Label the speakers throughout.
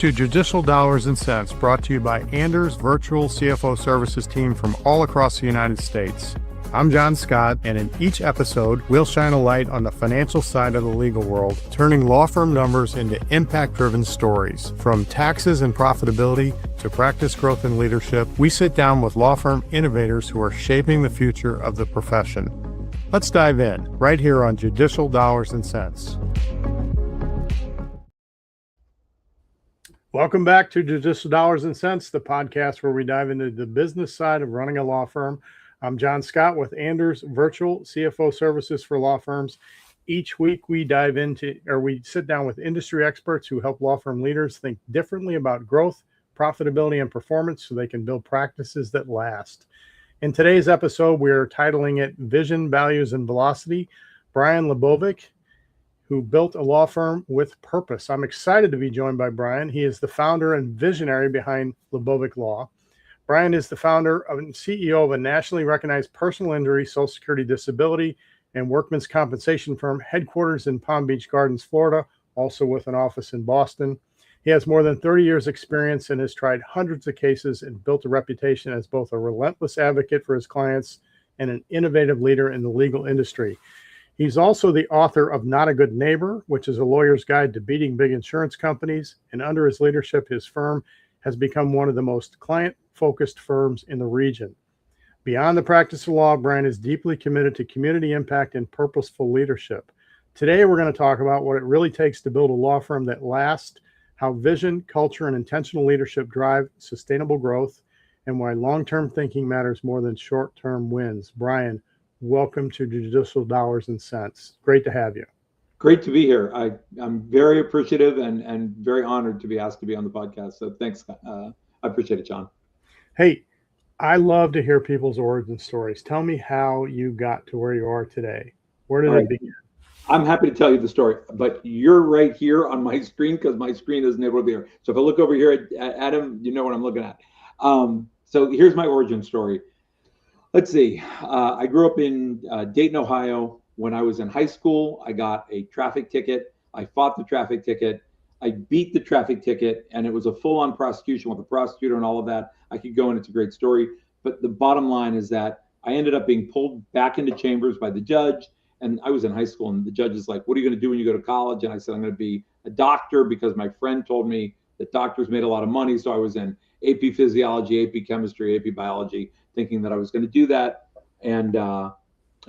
Speaker 1: To Judicial Dollars and Cents, brought to you by Anders Virtual CFO Services team from all across the United States. I'm John Scott, and in each episode, we'll shine a light on the financial side of the legal world, turning law firm numbers into impact-driven stories. From taxes and profitability to practice growth and leadership, we sit down with law firm innovators who are shaping the future of the profession. Let's dive in, right here on Judicial Dollars and Cents. Welcome back to Judicial Dollars and Cents, the podcast where we dive into the business side of running a law firm. I'm John Scott with Anders Virtual CFO Services for law firms. Each week we sit down with industry experts who help law firm leaders think differently about growth, profitability, and performance so they can build practices that last. In today's episode, we're titling it Vision, Values, and Velocity. Brian LaBovick, who built a law firm with purpose. I'm excited to be joined by Brian. He is the founder and visionary behind LaBovick Law. Brian is the founder and CEO of a nationally recognized personal injury, Social Security disability, and workmen's compensation firm headquarters in Palm Beach Gardens, Florida, also with an office in Boston. He has more than 30 years experience and has tried hundreds of cases and built a reputation as both a relentless advocate for his clients and an innovative leader in the legal industry. He's also the author of Not a Good Neighbor, which is a lawyer's guide to beating big insurance companies. And under his leadership, his firm has become one of the most client-focused firms in the region. Beyond the practice of law, Brian is deeply committed to community impact and purposeful leadership. Today, we're going to talk about what it really takes to build a law firm that lasts, how vision, culture, and intentional leadership drive sustainable growth, and why long-term thinking matters more than short-term wins. Brian, welcome to Judicial Dollars and Cents. Great to have you.
Speaker 2: Great to be here. I'm very appreciative and very honored to be asked to be on the podcast. So thanks. I appreciate it, John.
Speaker 1: Hey, I love to hear people's origin stories. Tell me how you got to where you are today. Where did it begin?
Speaker 2: I'm happy to tell you the story, but you're right here on my screen because my screen isn't able to be here. So if I look over here at Adam, you know what I'm looking at. So here's my origin story. Let's see. I grew up in Dayton, Ohio. When I was in high school, I got a traffic ticket. I fought the traffic ticket. I beat the traffic ticket, and it was a full-on prosecution with a prosecutor and all of that. I could go, and it's a great story. But the bottom line is that I ended up being pulled back into chambers by the judge, and I was in high school, and the judge is like, what are you going to do when you go to college? And I said, I'm going to be a doctor because my friend told me that doctors made a lot of money. So I was in AP Physiology, AP Chemistry, AP Biology, thinking that I was going to do that. And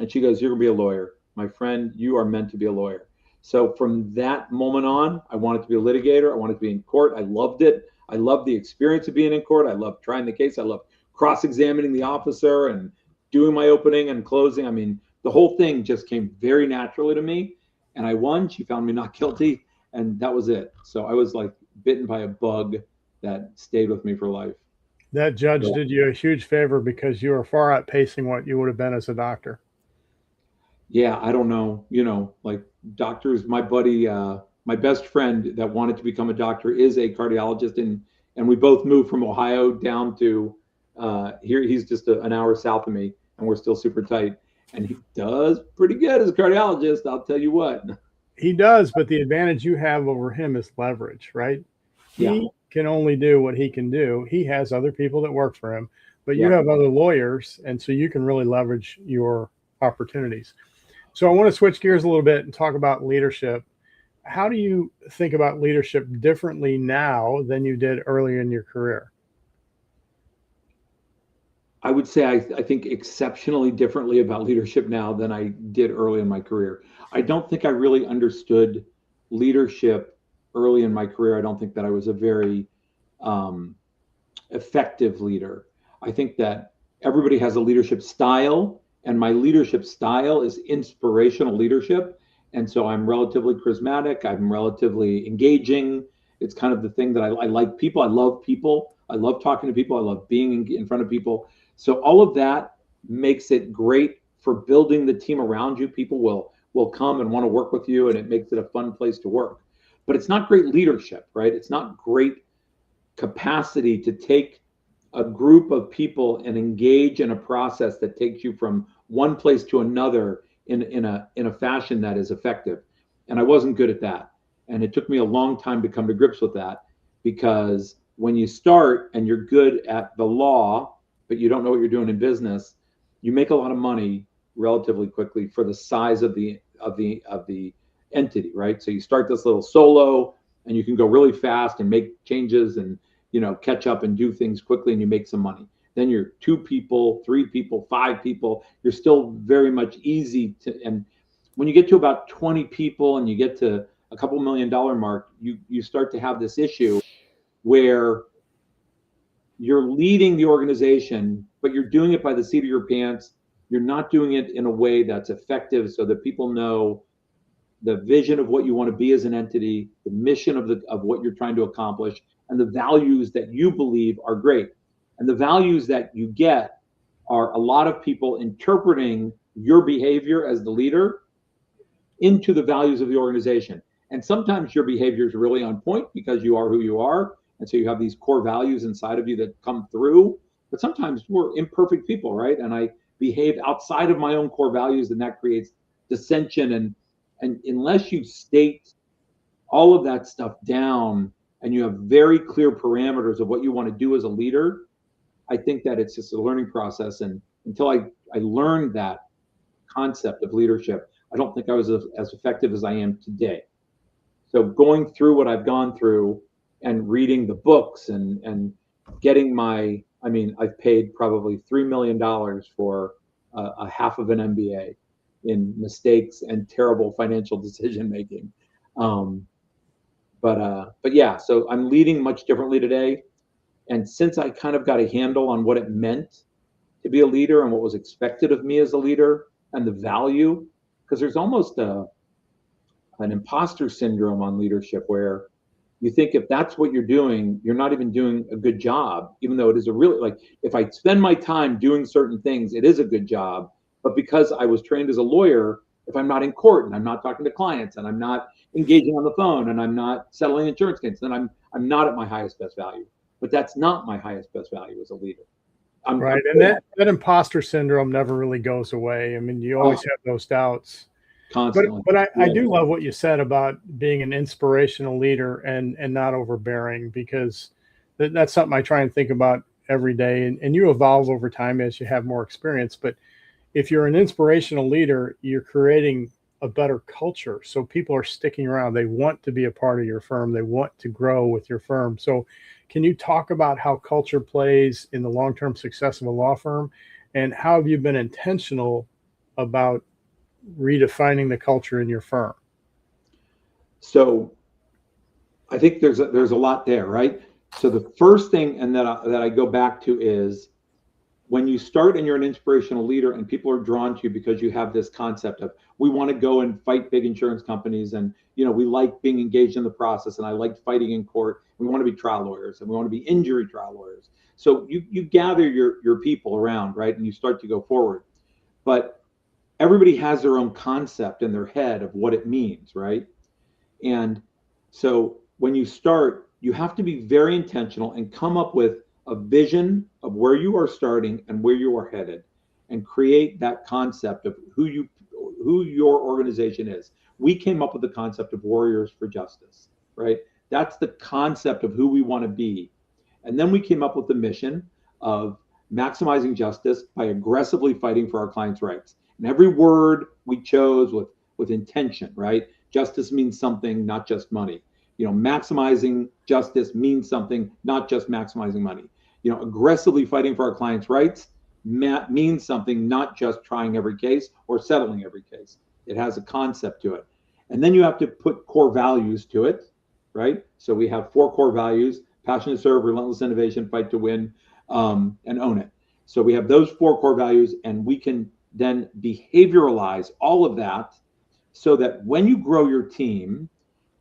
Speaker 2: she goes, you're going to be a lawyer. My friend, you are meant to be a lawyer. So from that moment on, I wanted to be a litigator. I wanted to be in court. I loved it. I loved the experience of being in court. I loved trying the case. I loved cross-examining the officer and doing my opening and closing. I mean, the whole thing just came very naturally to me. And I won. She found me not guilty. And that was it. So I was like bitten by a bug that stayed with me for life.
Speaker 1: That judge did you a huge favor because you were far outpacing what you would have been as a doctor.
Speaker 2: Yeah, I don't know. You know, like doctors, my buddy, my best friend that wanted to become a doctor is a cardiologist. And we both moved from Ohio down to here. He's just an hour south of me, and we're still super tight. And he does pretty good as a cardiologist, I'll tell you what.
Speaker 1: He does, but the advantage you have over him is leverage, right? He can only do what he can do. He has other people that work for him, but you have other lawyers, and so you can really leverage your opportunities. So I want to switch gears a little bit and talk about leadership. How do you think about leadership differently now than you did earlier in your career?
Speaker 2: I would say I think exceptionally differently about leadership now than I did early in my career. I don't think I really understood leadership early in my career. I don't think that I was a very effective leader. I think that everybody has a leadership style, and my leadership style is inspirational leadership. And so I'm relatively charismatic. I'm relatively engaging. It's kind of the thing that I like people. I love people. I love talking to people. I love being in front of people. So all of that makes it great for building the team around you. People will come and want to work with you, and it makes it a fun place to work. But it's not great leadership, right? It's not great capacity to take a group of people and engage in a process that takes you from one place to another in a fashion that is effective. And I wasn't good at that. And it took me a long time to come to grips with that. because when you start and you're good at the law, but you don't know what you're doing in business, you make a lot of money relatively quickly for the size of the entity, right? So you start this little solo and you can go really fast and make changes and catch up and do things quickly, and you make some money. Then you're 2 people, 3 people, 5 people. You're still very much easy to, and when you get to about 20 people and you get to a couple $1 million mark, you start to have this issue where you're leading the organization, but you're doing it by the seat of your pants. You're not doing it in a way that's effective so that people know the vision of what you want to be as an entity, the mission of what you're trying to accomplish, and the values that you believe are great. And the values that you get are a lot of people interpreting your behavior as the leader into the values of the organization. And sometimes your behavior is really on point because you are who you are. And so you have these core values inside of you that come through. But sometimes we're imperfect people, right? And I behave outside of my own core values, and that creates dissension. And unless you state all of that stuff down and you have very clear parameters of what you want to do as a leader, I think that it's just a learning process. And until I learned that concept of leadership, I don't think I was as effective as I am today. So going through what I've gone through and reading the books and getting I've paid probably $3 million for a half of an MBA in mistakes and terrible financial decision making. But yeah, so I'm leading much differently today. And since I kind of got a handle on what it meant to be a leader and what was expected of me as a leader and the value, because there's almost an imposter syndrome on leadership where you think if that's what you're doing, you're not even doing a good job, even though it is a really, like, if I spend my time doing certain things, it is a good job. But because I was trained as a lawyer, if I'm not in court and I'm not talking to clients and I'm not engaging on the phone and I'm not settling insurance cases, then I'm not at my highest best value. But that's not my highest best value as a leader.
Speaker 1: Right. And that imposter syndrome never really goes away. I mean, you always have those doubts.
Speaker 2: Constantly.
Speaker 1: But I do love what you said about being an inspirational leader and not overbearing, because that's something I try and think about every day. And you evolve over time as you have more experience. But if you're an inspirational leader, you're creating a better culture. So people are sticking around. They want to be a part of your firm. They want to grow with your firm. So can you talk about how culture plays in the long-term success of a law firm, and how have you been intentional about redefining the culture in your firm?
Speaker 2: So I think there's a lot there, right? So the first thing, and that I go back to, is when you start and you're an inspirational leader and people are drawn to you because you have this concept of, we want to go and fight big insurance companies, and we like being engaged in the process, and I like fighting in court. We want to be trial lawyers and we want to be injury trial lawyers. So you gather your people around, right? And you start to go forward. But everybody has their own concept in their head of what it means, right? And so when you start, you have to be very intentional and come up with a vision of where you are starting and where you are headed, and create that concept of who your organization is. We came up with the concept of Warriors for Justice, right? That's the concept of who we want to be. And then we came up with the mission of maximizing justice by aggressively fighting for our clients' rights. And every word we chose with intention, right? Justice means something, not just money. Maximizing justice means something, not just maximizing money. Aggressively fighting for our clients' rights means something, not just trying every case or settling every case. It has a concept to it. And then you have to put core values to it, right? So we have 4 core values: passion to serve, relentless innovation, fight to win, and own it. So we have those 4 core values, and we can then behavioralize all of that so that when you grow your team,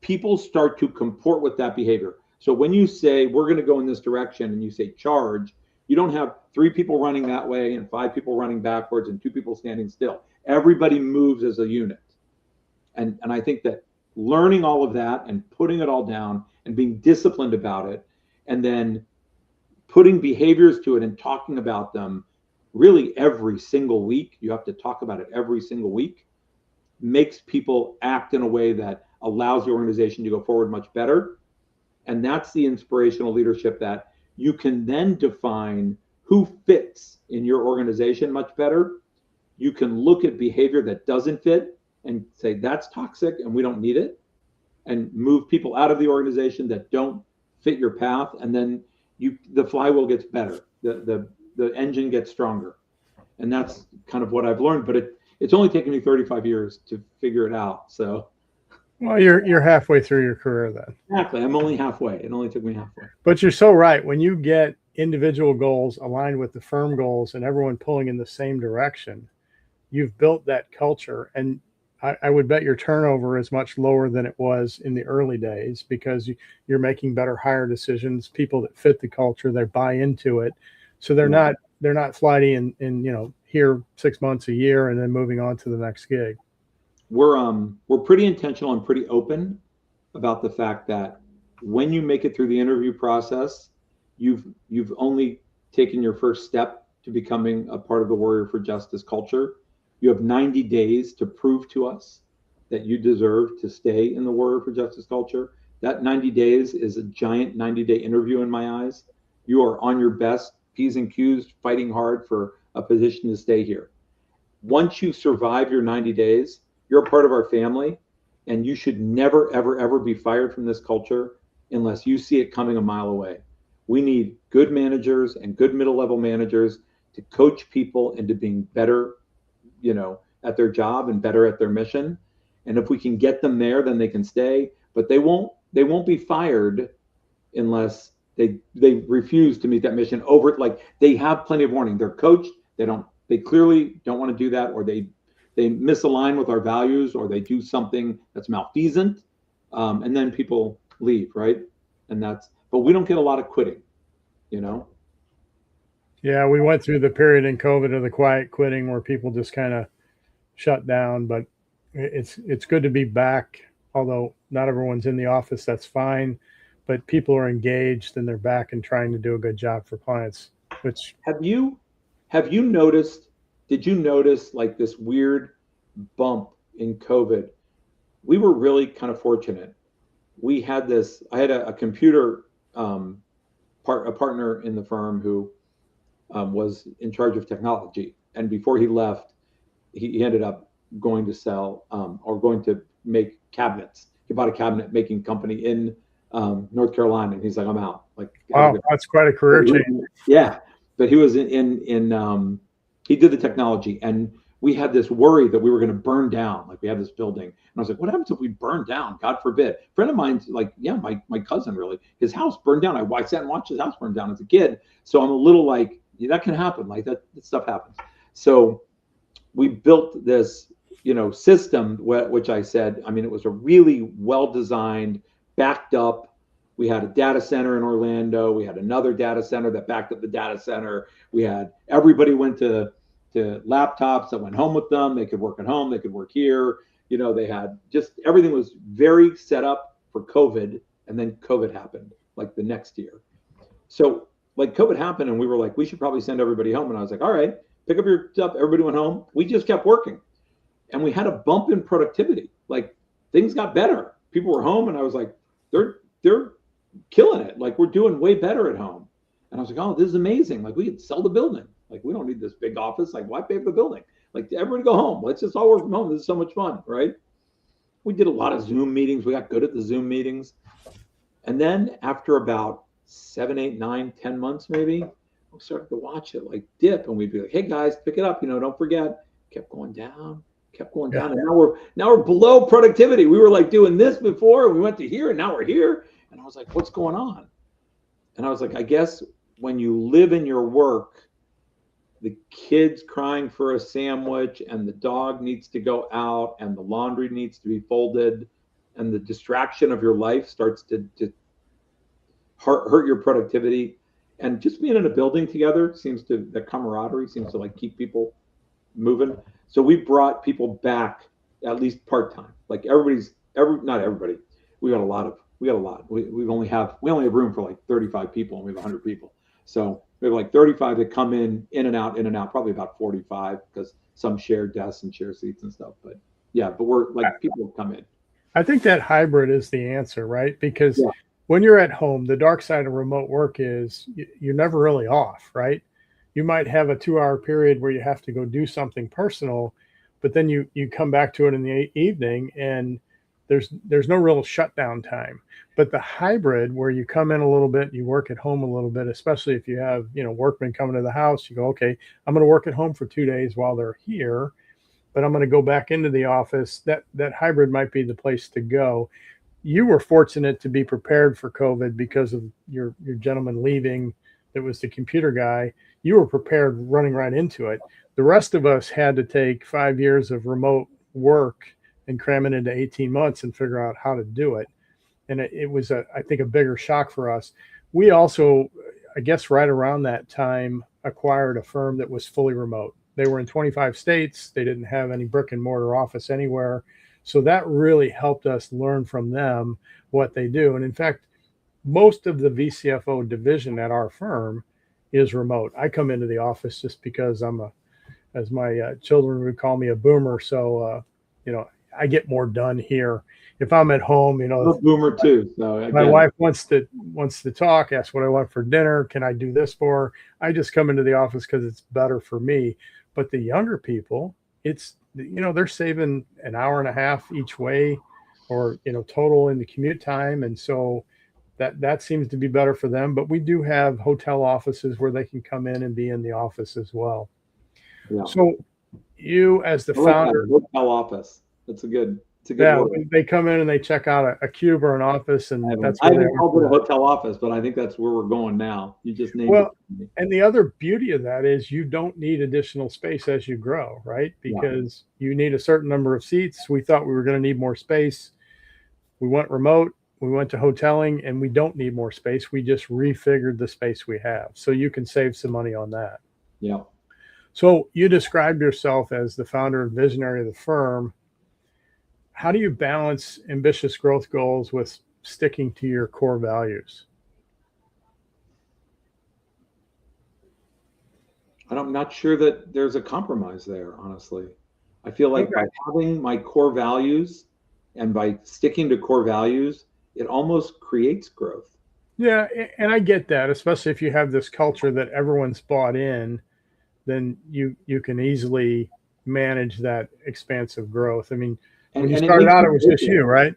Speaker 2: people start to comport with that behavior. So when you say, we're going to go in this direction, and you say charge, you don't have 3 people running that way and 5 people running backwards and 2 people standing still. Everybody moves as a unit. And I think that learning all of that and putting it all down and being disciplined about it, and then putting behaviors to it and talking about them really every single week, you have to talk about it every single week, makes people act in a way that allows the organization to go forward much better. And that's the inspirational leadership that you can then define who fits in your organization much better. You can look at behavior that doesn't fit and say that's toxic and we don't need it, and move people out of the organization that don't fit your path. And then the flywheel gets better. The engine gets stronger. And that's kind of what I've learned, but it's only taken me 35 years to figure it out. So,
Speaker 1: well, you're halfway through your career then.
Speaker 2: Exactly. I'm only halfway. It only took me halfway.
Speaker 1: But you're so right. When you get individual goals aligned with the firm goals and everyone pulling in the same direction, you've built that culture. And I would bet your turnover is much lower than it was in the early days, because you're making better hire decisions, people that fit the culture, they buy into it. So they're not flighty and here 6 months, a year, and then moving on to the next gig.
Speaker 2: We're pretty intentional and pretty open about the fact that when you make it through the interview process, you've only taken your first step to becoming a part of the Warrior for Justice culture. You have 90 days to prove to us that you deserve to stay in the Warrior for Justice culture. That 90 days is a giant 90-day interview in my eyes. You are on your best, P's and Q's, fighting hard for a position to stay here. Once you survive your 90 days, you're a part of our family, and you should never, ever, ever be fired from this culture unless you see it coming a mile away. We need good managers and good middle-level managers to coach people into being better, at their job and better at their mission. And if we can get them there, then they can stay. But they won't be fired unless they refuse to meet that mission over. Like, they have plenty of warning. They're coached. They clearly don't want to do that, or they misalign with our values, or they do something that's malfeasant, and then people leave, right? But we don't get a lot of quitting,
Speaker 1: Yeah, we went through the period in COVID of the quiet quitting where people just kind of shut down, but it's good to be back. Although not everyone's in the office, that's fine, but people are engaged and they're back and trying to do a good job for clients. Which
Speaker 2: have you noticed? Did you notice like this weird bump in COVID? We were really kind of fortunate. We had this. I had a computer partner in the firm who was in charge of technology, and before he left, he ended up going to sell or going to make cabinets. He bought a cabinet making company in North Carolina, and he's like, I'm out. Like,
Speaker 1: wow, that's quite a career change.
Speaker 2: Yeah, but he was he did the technology, and we had this worry that we were going to burn down. Like, we had this building, and I was like, what happens if we burn down? God forbid. A friend of mine's like, yeah, my cousin, really, his house burned down. I sat and watched his house burn down as a kid. So I'm a little like, yeah, that can happen. Like, that stuff happens. So we built this, system, which I said, it was a really well-designed, backed up. We had a data center in Orlando. We had another data center that backed up the data center. We had, everybody went to laptops that went home with them. They could work at home. They could work here. They had just, everything was very set up for COVID. And then COVID happened like the next year. So like COVID happened and we were like, we should probably send everybody home. And I was like, all right, pick up your stuff. Everybody went home. We just kept working. And we had a bump in productivity. Like, things got better. People were home and I was like, they're killing it. Like, we're doing way better at home. And I was like, oh, this is amazing. Like, we could sell the building. Like, we don't need this big office. Like, why pay for the building? Like, everybody go home. Let's just all work from home. This is so much fun, right? We did a lot of Zoom meetings. We got good at the Zoom meetings. And then after about 7, 8, 9, 10 months, maybe, we started to watch it like dip. And we'd be like, hey guys, pick it up. Don't forget. Kept going down. And now we're below productivity. We were like doing this before. We went to here and now we're here. And I was like, what's going on? And I was like, I guess when you live in your work, the kid's crying for a sandwich and the dog needs to go out and the laundry needs to be folded and the distraction of your life starts to hurt your productivity. And just being in a building together the camaraderie seems to like keep people moving. So we brought people back at least part-time. Like, not everybody. We got a lot. We only have room for like 35 people and we have 100 people. So we have like 35 that come in and out, probably about 45 because some share desks and share seats and stuff. But yeah, but we're like, people come in.
Speaker 1: I think that hybrid is the answer, right? Because when you're at home, the dark side of remote work is you're never really off, right? You might have a 2 hour period where you have to go do something personal, but then you come back to it in the evening, and there's no real shutdown time. But the hybrid, where you come in a little bit, you work at home a little bit, especially if you have, workmen coming to the house, you go, okay, I'm going to work at home for 2 days while they're here, but I'm going to go back into the office. That hybrid might be the place to go. You were fortunate to be prepared for COVID because of your gentleman leaving. That was the computer guy. You were prepared running right into it. The rest of us had to take 5 years of remote work and cram it into 18 months and figure out how to do it. And it was, I think, a bigger shock for us. We also, I guess, right around that time, acquired a firm that was fully remote. They were in 25 states. They didn't have any brick and mortar office anywhere. So that really helped us learn from them what they do. And in fact, most of the VCFO division at our firm is remote. I come into the office just because as my children would call me, a boomer. So, I get more done here. If I'm at home,
Speaker 2: I'm a boomer too. So
Speaker 1: my wife wants to talk, ask what I want for dinner. Can I do this for her? I just come into the office because it's better for me. But the younger people, they're saving an hour and a half each way, or total in the commute time, and so that seems to be better for them. But we do have hotel offices where they can come in and be in the office as well. Yeah. So you, as the founder,
Speaker 2: hotel office, it's a good
Speaker 1: word. They come in and they check out a cube or an office, and
Speaker 2: I haven't called it a hotel office, but I think that's where we're going now. You just named it.
Speaker 1: And the other beauty of that is you don't need additional space as you grow, right? Because you need a certain number of seats. We thought we were going to need more space. We went remote. We went to hoteling, and we don't need more space. We just refigured the space we have. So you can save some money on that.
Speaker 2: Yeah.
Speaker 1: So you described yourself as the founder and visionary of the firm. How do you balance ambitious growth goals with sticking to your core values?
Speaker 2: I'm not sure that there's a compromise there, honestly. I feel like by having my core values and by sticking to core values, it almost creates growth.
Speaker 1: Yeah, and I get that, especially if you have this culture that everyone's bought in, then you can easily manage that expansive growth. I mean, when you started out, it was just you, right?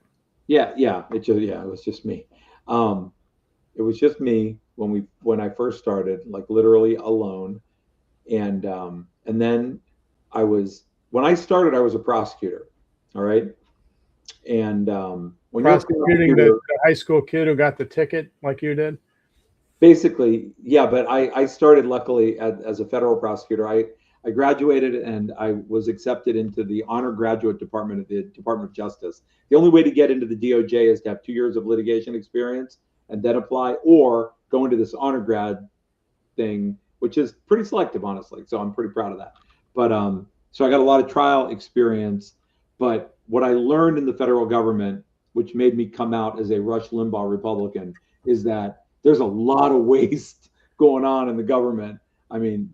Speaker 2: Yeah. It was just me. It was just me when I first started, like literally alone. And then when I started, I was a prosecutor. All right. And when
Speaker 1: prosecuting the high school kid who got the ticket like you did?
Speaker 2: Basically, yeah. But I started luckily as a federal prosecutor. I graduated and I was accepted into the honor graduate department of the Department of Justice. The only way to get into the DOJ is to have 2 years of litigation experience and then apply, or go into this honor grad thing, which is pretty selective, honestly. So I'm pretty proud of that. But so I got a lot of trial experience. But what I learned in the federal government, which made me come out as a Rush Limbaugh Republican, is that there's a lot of waste going on in the government. I mean,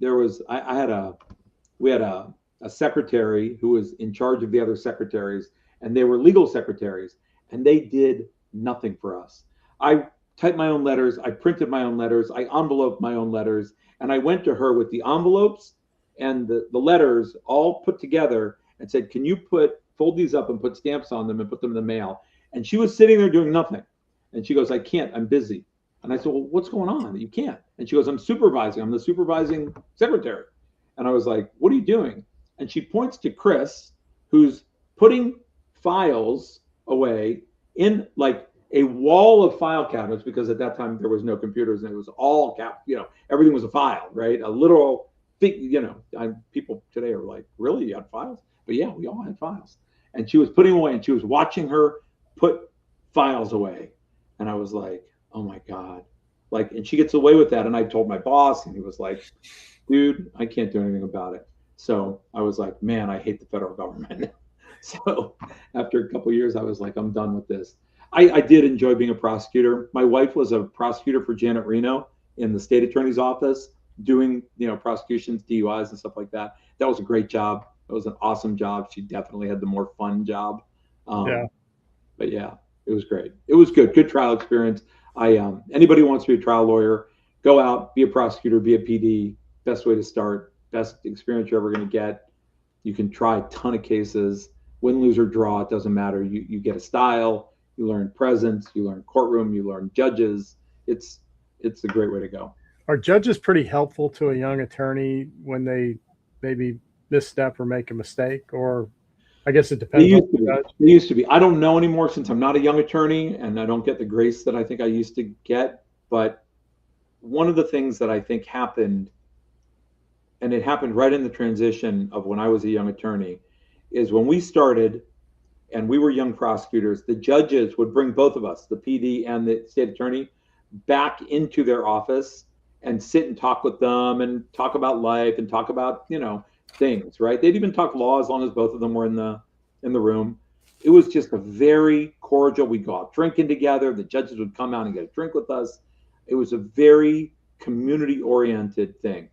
Speaker 2: we had a secretary who was in charge of the other secretaries, and they were legal secretaries, and they did nothing for us. I typed my own letters, I printed my own letters, I enveloped my own letters, and I went to her with the envelopes and the letters all put together and said, can you fold these up and put stamps on them and put them in the mail? And she was sitting there doing nothing. And she goes, I can't, I'm busy. And I said, well, what's going on? You can't. And she goes, I'm the supervising secretary. And I was like, what are you doing? And she points to Chris, who's putting files away in like a wall of file cabinets, because at that time there was no computers and it was all everything was a file, right? A literal big, people today are like, really, you had files? But yeah, we all had files. And she was putting away, and she was watching her put files away. And I was like, oh my God. And she gets away with that. And I told my boss, and he was like, dude, I can't do anything about it. So I was like, man, I hate the federal government. So after a couple of years, I was like, I'm done with this. I did enjoy being a prosecutor. My wife was a prosecutor for Janet Reno in the state attorney's office, doing, prosecutions, DUIs and stuff like that. That was a great job. It was an awesome job. She definitely had the more fun job. But yeah, it was great. It was good trial experience. Anybody who wants to be a trial lawyer, go out, be a prosecutor, be a PD. Best way to start, best experience you're ever going to get. You can try a ton of cases, win, lose, or draw. It doesn't matter. You get a style. You learn presence. You learn courtroom. You learn judges. It's a great way to go.
Speaker 1: Are judges pretty helpful to a young attorney when they maybe misstep or make a mistake? Or I guess it depends on the judge.
Speaker 2: They used to be. I don't know anymore since I'm not a young attorney and I don't get the grace that I think I used to get. But one of the things that I think happened, and it happened right in the transition of when I was a young attorney, is when we started and we were young prosecutors, the judges would bring both of us, the PD and the state attorney, back into their office and sit and talk with them and talk about life and talk about, things, right? They'd even talk law as long as both of them were in the room. It was just a very cordial, we'd go out drinking together. The judges would come out and get a drink with us. It was a very community-oriented thing.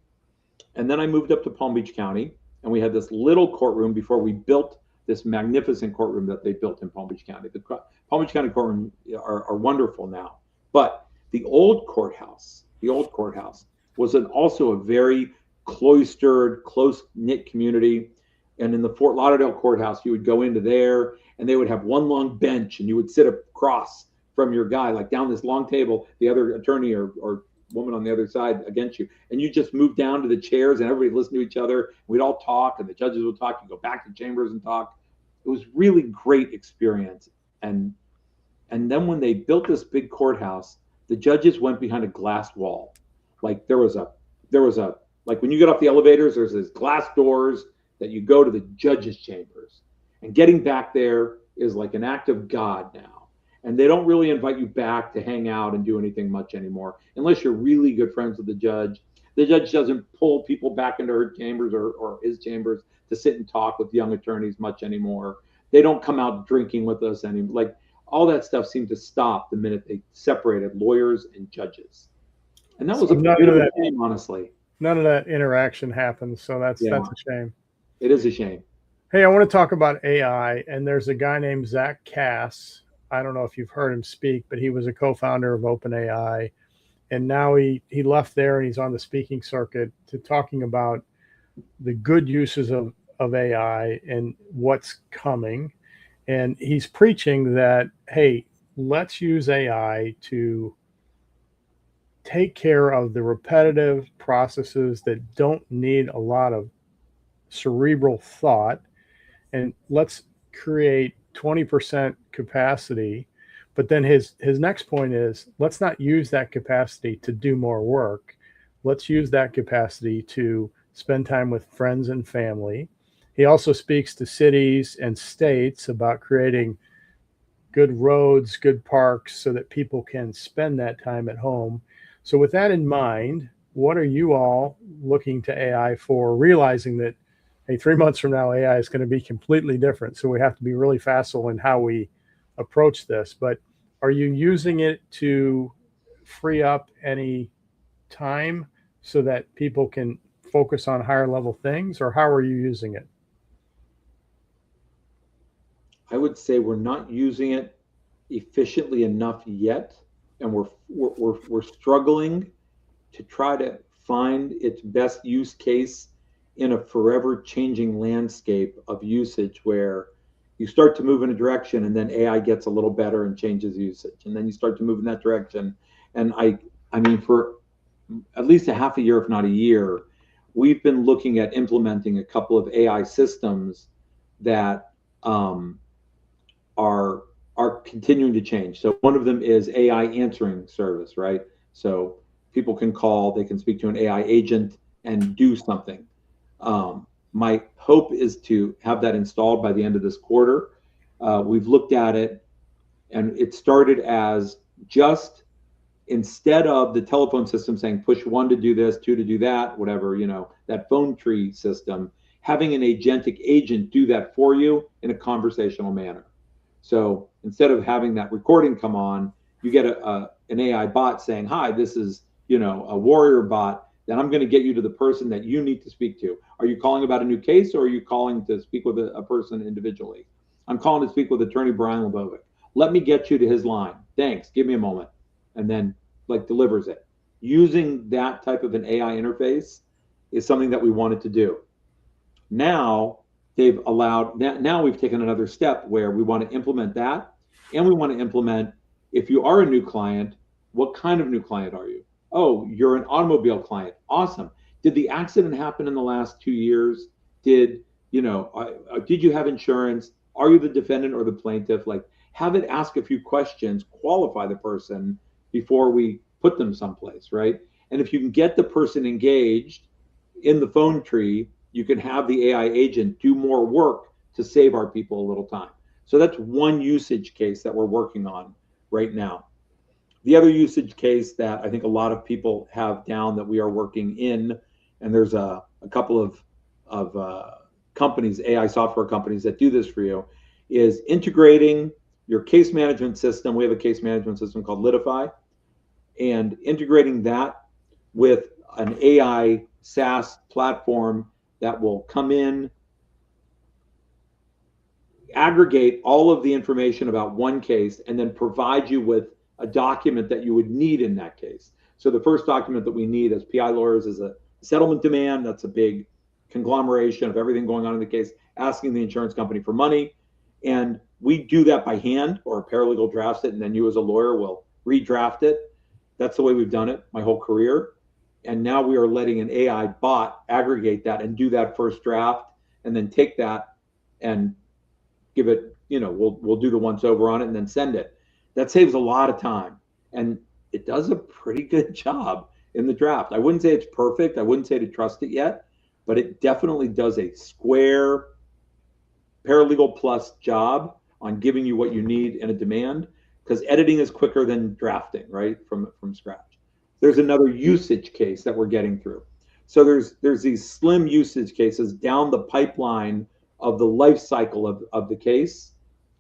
Speaker 2: And then I moved up to Palm Beach County, and we had this little courtroom before we built this magnificent courtroom that they built in Palm Beach County. The Palm Beach County courtroom are wonderful now. But the old courthouse was also a very cloistered, close-knit community. And in the Fort Lauderdale courthouse, you would go into there, and they would have one long bench, and you would sit across from your guy, like down this long table, the other attorney or woman on the other side against you, and you just move down to the chairs and everybody listened to each other. We'd all talk and the judges would talk. You go back to chambers and talk. It was really great experience. And then when they built this big courthouse, the judges went behind a glass wall. Like there was a like when you get off the elevators, there's these glass doors that you go to the judges' chambers, and getting back there is like an act of God now. And they don't really invite you back to hang out and do anything much anymore, unless you're really good friends with the judge. The judge doesn't pull people back into her chambers or his chambers to sit and talk with young attorneys much anymore. They don't come out drinking with us anymore. Like all that stuff seemed to stop the minute they separated lawyers and judges. And that was a bit of a shame, honestly.
Speaker 1: None of that interaction happens, so that's a shame.
Speaker 2: It is a shame.
Speaker 1: Hey, I want to talk about AI, and there's a guy named Zach Cass. I don't know if you've heard him speak, but he was a co-founder of OpenAI, and now he left there and he's on the speaking circuit to talking about the good uses of AI and what's coming. And he's preaching that, hey, let's use AI to take care of the repetitive processes that don't need a lot of cerebral thought, and let's create 20% capacity. But then his next point is, let's not use that capacity to do more work. Let's use that capacity to spend time with friends and family. He also speaks to cities and states about creating good roads, good parks, so that people can spend that time at home. So with that in mind, what are you all looking to AI for, realizing that, hey, 3 months from now, AI is going to be completely different. So we have to be really facile in how we approach this. But are you using it to free up any time so that people can focus on higher level things, or how are you using it?
Speaker 2: I would say we're not using it efficiently enough yet, and we're struggling to try to find its best use case in a forever changing landscape of usage, where you start to move in a direction and then AI gets a little better and changes usage, and then you start to move in that direction. And I mean, for at least a half a year, if not a year, we've been looking at implementing a couple of AI systems that are continuing to change. So one of them is AI answering service, right? So people can call, they can speak to an AI agent and do something. My hope is to have that installed by the end of this quarter. We've looked at it, and it started as just, instead of the telephone system saying push 1 to do this, 2 to do that, whatever, that phone tree system, having an agentic agent do that for you in a conversational manner. So instead of having that recording come on, you get an AI bot saying, hi, this is, a warrior bot, then I'm going to get you to the person that you need to speak to. Are you calling about a new case, or are you calling to speak with a person individually? I'm calling to speak with attorney Brian LaBovick. Let me get you to his line. Thanks. Give me a moment. and then like delivers it. Using that type of an AI interface is something that we wanted to do. Now they've allowed, now we've taken another step where we want to implement that, and we want to implement, if you are a new client, what kind of new client are you? Oh, you're an automobile client. Awesome. Did the accident happen in the last 2 years? Did you have insurance? Are you the defendant or the plaintiff? Like, have it ask a few questions, qualify the person before we put them someplace, right? And if you can get the person engaged in the phone tree, you can have the AI agent do more work to save our people a little time. So that's one usage case that we're working on right now. The other usage case that I think a lot of people have down that we are working in, and there's a couple of companies, AI software companies that do this for you, is integrating your case management system. We have a case management system called Litify, and integrating that with an AI SaaS platform that will come in, aggregate all of the information about one case, and then provide you with a document that you would need in that case. So the first document that we need as PI lawyers is a settlement demand. That's a big conglomeration of everything going on in the case, asking the insurance company for money. And we do that by hand, or a paralegal drafts it, and then you as a lawyer will redraft it. That's the way we've done it my whole career. And now we are letting an AI bot aggregate that and do that first draft, and then take that and give it, we'll do the once over on it and then send it. That saves a lot of time, and it does a pretty good job in the draft. I wouldn't say it's perfect. I wouldn't say to trust it yet, but it definitely does a square paralegal plus job on giving you what you need in a demand, because editing is quicker than drafting, right, from scratch. There's another usage case that we're getting through. So there's these slim usage cases down the pipeline of the life cycle of the case,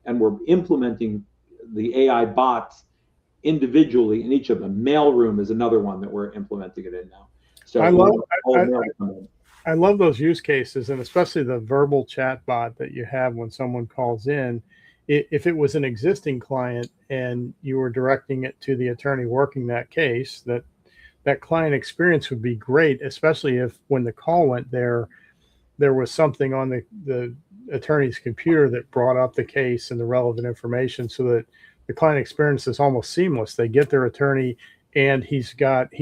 Speaker 2: and we're implementing the AI bots individually in each of them. Mailroom is another one that we're implementing it in now. So
Speaker 1: I love those use cases, and especially the verbal chat bot that you have when someone calls in. If it was an existing client and you were directing it to the attorney working that case, that client experience would be great, especially if when the call went there was something on the attorney's computer that brought up the case and the relevant information, so that the client experience is almost seamless. They get their attorney and he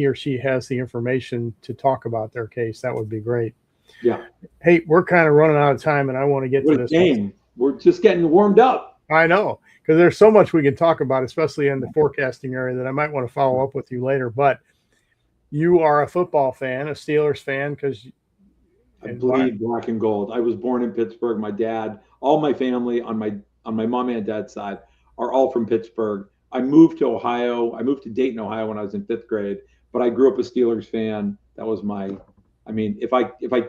Speaker 1: or she has the information to talk about their case. That would be great.
Speaker 2: Yeah.
Speaker 1: Hey, we're kind of running out of time, and I want to get to this
Speaker 2: game. We're just getting warmed up.
Speaker 1: I know, because there's so much we can talk about, especially in the forecasting area, that I might want to follow up with you later. But you are a football fan, a Steelers fan, because
Speaker 2: I bleed black and gold. I was born in Pittsburgh. My dad, all my family on my mom and dad's side are all from Pittsburgh. I moved to Ohio. I moved to Dayton, Ohio when I was in 5th grade, but I grew up a Steelers fan. That was if I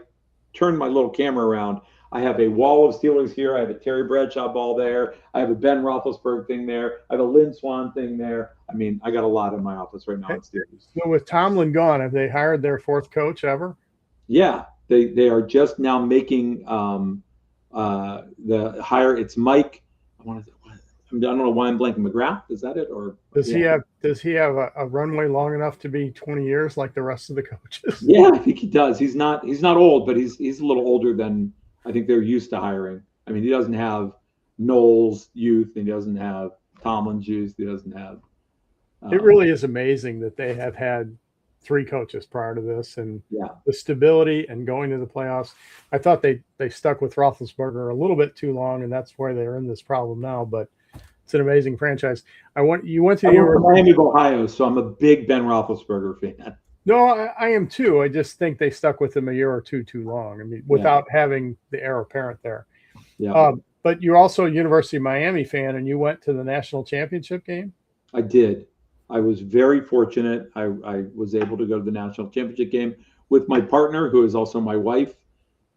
Speaker 2: turn my little camera around, I have a wall of Steelers here. I have a Terry Bradshaw ball there. I have a Ben Roethlisberger thing there. I have a Lynn Swann thing there. I got a lot in my office right now on Steelers.
Speaker 1: So with Tomlin gone, have they hired their 4th coach ever?
Speaker 2: Yeah, they are just now making the hire. It's Mike. I don't know why I'm blanking. McGrath, is that it? Or
Speaker 1: does he have a runway long enough to be 20 years like the rest of the coaches?
Speaker 2: Yeah, I think he does. He's not old, but he's a little older than I think they're used to hiring. He doesn't have Knowles' youth, and he doesn't have Tomlin's youth. He doesn't have.
Speaker 1: It really is amazing that they have had 3 coaches prior to this, and the stability and going to the playoffs. I thought they stuck with Roethlisberger a little bit too long, and that's why they're in this problem now. But it's an amazing franchise. You went to
Speaker 2: Miami of Ohio, so I'm a big Ben Roethlisberger fan.
Speaker 1: No, I am too. I just think they stuck with him a year or two too long. Without having the heir apparent there.
Speaker 2: Yeah.
Speaker 1: But you're also a University of Miami fan, and you went to the national championship game?
Speaker 2: I did. I was very fortunate. I was able to go to the national championship game with my partner, who is also my wife.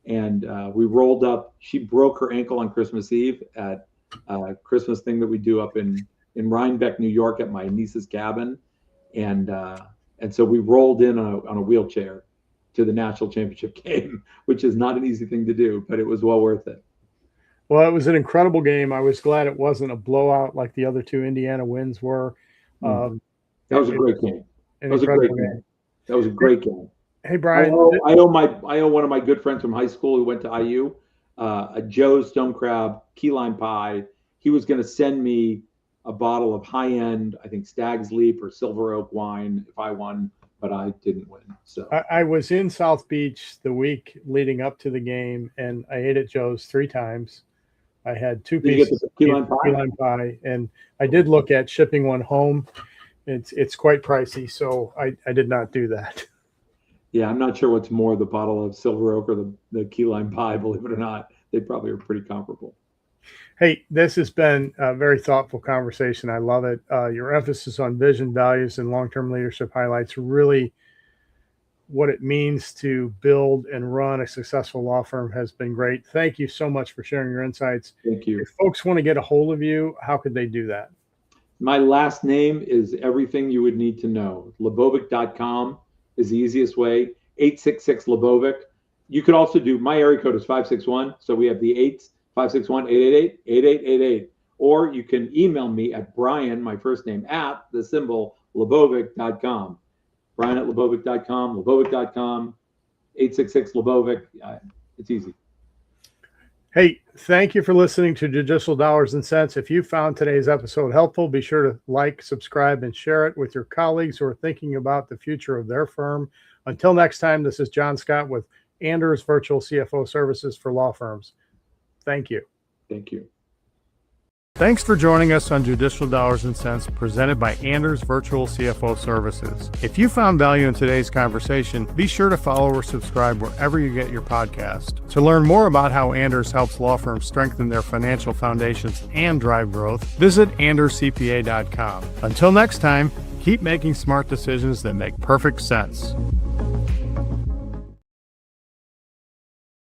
Speaker 2: And we rolled up. She broke her ankle on Christmas Eve at a Christmas thing that we do up in Rhinebeck, New York, at my niece's cabin. And so we rolled in on a wheelchair to the national championship game, which is not an easy thing to do, but it was well worth it.
Speaker 1: Well, it was an incredible game. I was glad it wasn't a blowout like the other 2 Indiana wins were.
Speaker 2: That was a great game.
Speaker 1: An
Speaker 2: That was a great
Speaker 1: incredible
Speaker 2: game. That was a great game.
Speaker 1: Hey, Brian.
Speaker 2: I owe one of my good friends from high school who went to IU, a Joe's Stone Crab key lime pie. He was going to send me a bottle of high-end, I think Stag's Leap or Silver Oak wine if I won, but I didn't win. So
Speaker 1: I was in South Beach the week leading up to the game, and I ate at Joe's 3 times. I had 2 pieces of key lime pie, and I did look at shipping one home. It's quite pricey, so I did not do that.
Speaker 2: Yeah, I'm not sure what's more, the bottle of Silver Oak or the key lime pie. Believe it or not, they probably are pretty comparable.
Speaker 1: Hey, this has been a very thoughtful conversation. I love it. Your emphasis on vision, values, and long-term leadership highlights really what it means to build and run a successful law firm has been great. Thank you so much for sharing your insights.
Speaker 2: Thank you.
Speaker 1: If folks want to get a hold of you, how could they do that?
Speaker 2: My last name is everything you would need to know. LaBovick.com is the easiest way. 866 LaBovick. You could also do, my area code is 561. So we have the 8s, 561-888-8888. Or you can email me at Brian, my first name, at the symbol LaBovick.com. Brian at LaBovick.com, LaBovick.com, 866 LaBovick. It's easy.
Speaker 1: Hey, thank you for listening to Judicial Dollars and Cents. If you found today's episode helpful, be sure to like, subscribe, and share it with your colleagues who are thinking about the future of their firm. Until next time, this is John Scott with Anders Virtual CFO Services for Law Firms. Thank you.
Speaker 2: Thank you.
Speaker 1: Thanks for joining us on Judicial Dollars and Cents, presented by Anders Virtual CFO Services. If you found value in today's conversation, be sure to follow or subscribe wherever you get your podcast. To learn more about how Anders helps law firms strengthen their financial foundations and drive growth, visit anderscpa.com. Until next time, keep making smart decisions that make perfect sense.